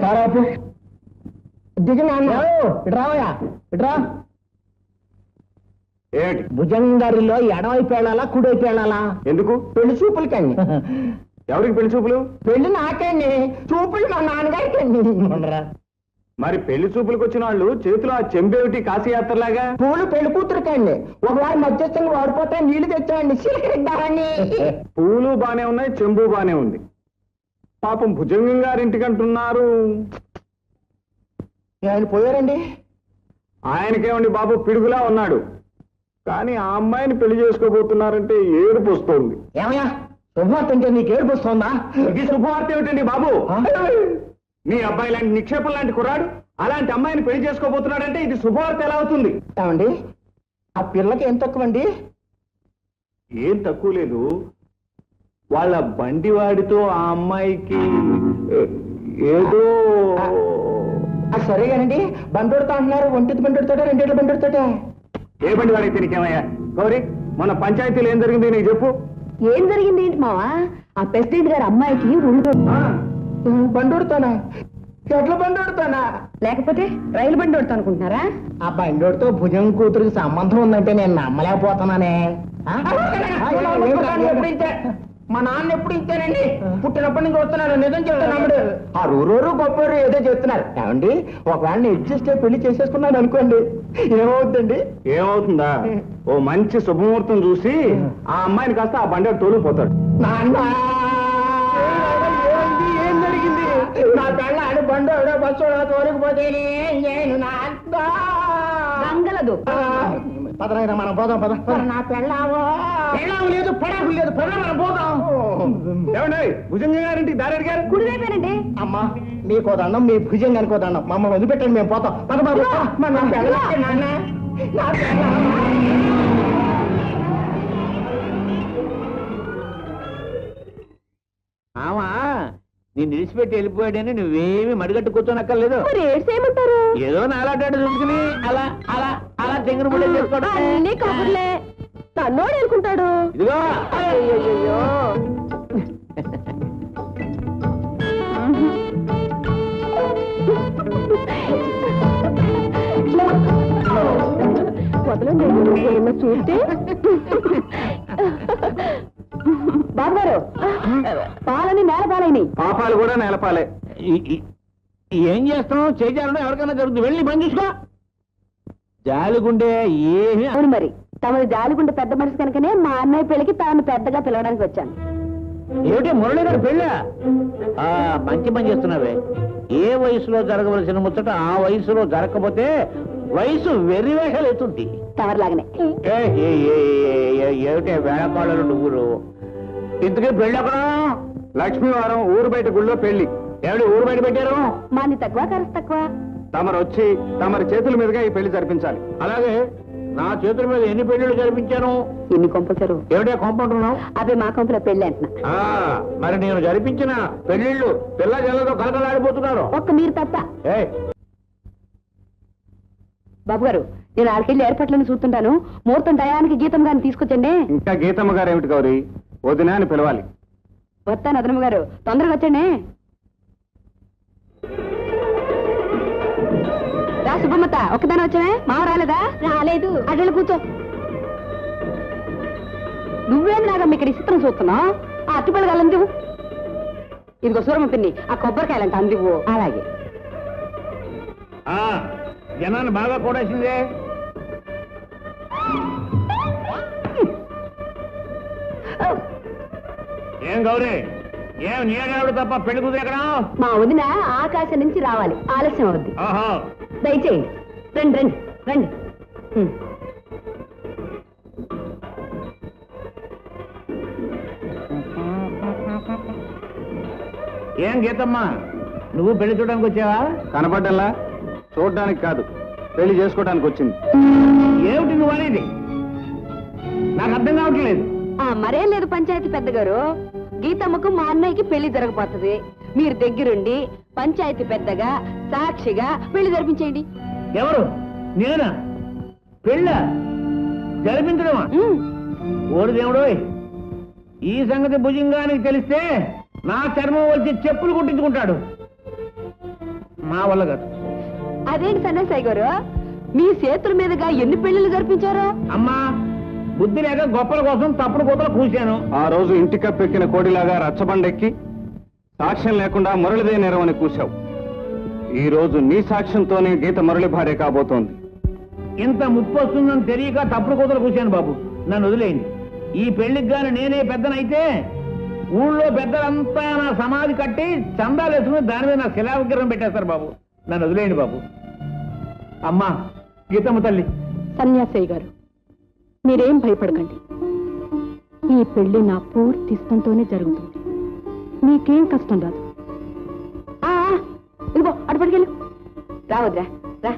కారాపు దిగినా ఇట్రావయా ఇట్రా. ఏంటి భుజంగారిలో ఎడవైపు వెళ్ళాలా కుడివైపు వెళ్ళాలా? ఎందుకు? పెళ్లి చూపులకండి. ఎవరికి పెళ్లి చూపులు? పెళ్లి నాకండి, చూపులు మా నాన్నగారికండి. మరి పెళ్లి చూపులకు వచ్చిన వాళ్ళు చేతిలో ఆ చెంబేమిటి కాశీయాత్రలాగా? పూలు పెళ్లి కూతురుకండి. ఒకవేళ మధ్యస్థంగా వాడిపోతే నీళ్లు తెచ్చామండి సిలికరిద్దామని. పూలు బానే ఉన్నాయి, చెంబు బానే ఉంది. పాపం భుజంగం గారింటికంటున్నారు. ఆయన పోయారండి. ఆయనకేమండి బాబు, పిడుగులా ఉన్నాడు. కానీ ఆ అమ్మాయిని పెళ్లి చేసుకోబోతున్నారంటే ఏడుపు వస్తోంది. ఏమయ్యా, శుభవార్త అంటే నీకు ఏడుపు వస్తోందా? ఇది శుభవార్త ఏమిటండి బాబు? మీ అబ్బాయి లాంటి నిక్షేపం లాంటి కుర్రాడు అలాంటి అమ్మాయిని పెళ్లి చేసుకోబోతున్నాడంటే ఇది శుభవార్త ఎలా అవుతుంది? ఏమండి, ఆ పిల్లకి ఏం తక్కువండి? ఏం తక్కువ లేదు. వాళ్ళ బండివాడితో ఆ అమ్మాయికి ఏదో. సరేగానండి, బండోడుతా అంటున్నారు. ఒంటిది బండోడుతాడా, రెండేళ్ళ బండోడుతాడా? ఏ బండి వాడితే నీకేమయ్యా? గౌరీ, మన పంచాయతీలో ఏం జరిగింది నీకు చెప్పు. ఏం జరిగింది ఏంటి మావా? ఆ ప్రెసిడెంట్ గారి అమ్మాయికి ఒళ్ళు బండోడుతానా? ఎట్ల బండోడుతానా? లేకపోతే రైలు బండి కొడతా అనుకుంటున్నారా? ఆ బండోడితో భుజం కూతురికి సంబంధం ఉందంటే నేను నమ్మలేకపోతున్నానే. మా నాన్న ఎప్పుడు ఇచ్చానండి, పుట్టినప్పటి నుంచి వస్తున్నాడు. నిజం చెప్తున్నాడు. ఆ రూరు గొప్ప ఏదో చెప్తున్నారు. ఏమండి, ఒకవేళ అడ్జస్ట్ అయ్యి పెళ్లి చేసేసుకున్నాడు అనుకోండి, ఏమవుతుందండి? ఏమవుతుందా? ఓ మంచి శుభముహూర్తం చూసి ఆ అమ్మాయిని కాస్త ఆ బండి తోలుకుపోతాడు. నాన్న, ఏం జరిగింది? నా పెళ్ళ ఆడి బండోడో బస్సోడో తోలుకుపోతే నేను గంగలదు. పదనైనా మనం పోదాం. నా పెళ్ళావో లేదు, పడాకు లేదు, పద మనం పోదాం. ఏమండి, భుజంగ గారింటికి దారి అడిగారు? కుడివైపోయానండి. అమ్మా, మీకో దండం, మీ భుజంగానికో దండం. మమ్మల్ని వదిలిపెట్టండి, మేము పోతాం. పద బాబు. నా పెళ్ళ నాన్న, నా పెళ్ళ. ఆమా నేను నిలిచిపెట్టి వెళ్ళిపోయాడని నువ్వేమి మడిగట్టు కూర్చోనక్కర్లేదు. ఏమంటారు? ఏదో నాలాంటి చూసుకుని అలా అలా అలా చెంగురు ముడి చేసుకోవడం అన్ని కబుర్లే. తన్నోడు అనుకుంటాడు. ఇదిగో అయ్యో, వదలండి చూస్తే. బాబు గారు, పాలని నేల పాలైనవి. పాపాలు కూడా నేలపాలే. ఏం చేస్తాం? చేయాలన్నా ఎవరికైనా జరుగుతుంది. వెళ్ళి పని చూసుకో. జాలిగుండే ఏమి. అవును, మరి తమది జాలిగుండే పెద్ద మనిషి కనుకనే మా అన్నయ్య పెళ్లికి తాను పెద్దగా పిలవడానికి వచ్చాను. ఏమిటి మురళి గారు పెళ్ళ? మంచి పని చేస్తున్నావే. ఏ వయసులో జరగవలసిన ముచ్చట ఆ వయసులో జరగకపోతే వయసు వెర్రివేషాలు ఎత్తుంది. తమరిలాగనే. ఏమిటే వేళకాళ్ళు నువ్వురు? ఇంతకీ పెళ్ళి అక్కడ లక్ష్మీవారం ఊరు బయట గుళ్ళో పెళ్లి. ఏమిటి ఊరు బయట పెట్టారు? మాది తక్కువ, ఖర్చు తక్కువ. తమరు వచ్చి తమరి చేతుల మీదుగా ఈ పెళ్లి జరిపించాలి. అలాగే నా చేతుల మీద ఎన్ని పెళ్లిళ్ళు జరిపించాను? ఎన్ని కొంపలు? ఏమిటే కొంపంటున్నావు? అదే మా కొంపలో పెళ్లి అంటున్నా. మరి నేను జరిపించిన పెళ్లిళ్ళు పిల్ల జల్లతో కలకలాడిపోతున్నారు. ఒక్క మీరు తప్ప. బాబు గారు, నేను ఆడికెళ్ళి ఏర్పాట్లను చూస్తుంటాను. ముహూర్తం టయానికి గీతం గారిని తీసుకొచ్చండి. ఇంకా గీతమ్మ గారు ఏమిటి గౌరీ? వదినా అని పిలవాలి. వస్తాను అదనమ్మ గారు, తొందరగా వచ్చండి. రా సుబ్బమ్మత, ఒక్కదాని వచ్చావే? మావ రాలేదా? రాలేదు. అడ్డలు కూర్చో. నువ్వేంది నాగమ్మ ఇక్కడ చిత్రం చూస్తున్నావు? ఆ అట్టుపళ్ళు అందివు. ఇదిగో సూరమ్మ పిన్ని, ఆ కొబ్బరికాయలంట అందివు. అలాగే. జనాన్ని బాగా కూడేసిందే. ఏం గౌరీ, ఏం నీడాడు తప్ప పెళ్లి కూతురు ఎక్కడ? మా వదిన ఆకాశం నుంచి రావాలి, ఆలస్యం అవుద్ది. దయచేయండి. రండి రండి రండి. ఏం గీతమ్మా, నువ్వు పెళ్లి చూడడానికి వచ్చావా? కనపడ్డల్లా? చూడడానికి కాదు, పెళ్లి చేసుకోవడానికి వచ్చింది. ఏమిటి నువ్వు అనేది? నాకు అర్థం కావట్లేదు. మరేం లేదు పంచాయతీ పెద్ద గారు, గీతమ్మకు మా అన్నయ్యకి పెళ్లి జరగబోతుంది. మీరు దగ్గరుండి పంచాయతీ పెద్దగా సాక్షిగా పెళ్లి జరిపించేయండి. ఎవరు? నేనా? పెళ్ళ జరిపించడమా? ఓడి దేవుడు, ఈ సంగతి భుజంగానికి తెలిస్తే నా చర్మం వచ్చి చెప్పులు కుట్టించుకుంటాడు. మా వల్ల కాదు. అదేంటి సన్యాసాయి గారు, మీ చేతుల మీదుగా ఎన్ని పెళ్లిళ్ళు జరిపించారు? అమ్మా, బుద్ధి లేక గొప్పల కోసం తప్పుడు కూతలు కూశాను. ఆ రోజు ఇంటి కప్పెక్కిన కోడిలాగా రచ్చబండెక్కి సాక్ష్యం లేకుండా మురళిదే నేరం అని కూశావు. ఈ రోజు నీ సాక్ష్యంతోనే గీత మురళి భార్య కాబోతోంది. ఇంత ముప్పు వస్తుందని తెలియక తప్పుడు కూతలు కూశాను బాబు, నన్ను వదిలేయండి. ఈ పెళ్లికి గాని నేనే పెద్దనైతే ఊళ్ళో పెద్దలంతా నా సమాధి కట్టి చందాలు వేసుకుని దాని మీద నా శిలా విగ్రహం పెట్టేస్తారు బాబు, నన్ను వదిలేయండి బాబు. అమ్మా గీతమ్మ తల్లి. సన్యాసయ్య గారు, మీరేం భయపడకండి. ఈ పెళ్లి నా పూర్తి ఇష్టంతోనే జరుగుతుంది. మీకేం కష్టం రాదు. ఇదిగో అటు పట్టుకెళ్ళు. రావద్రా రా.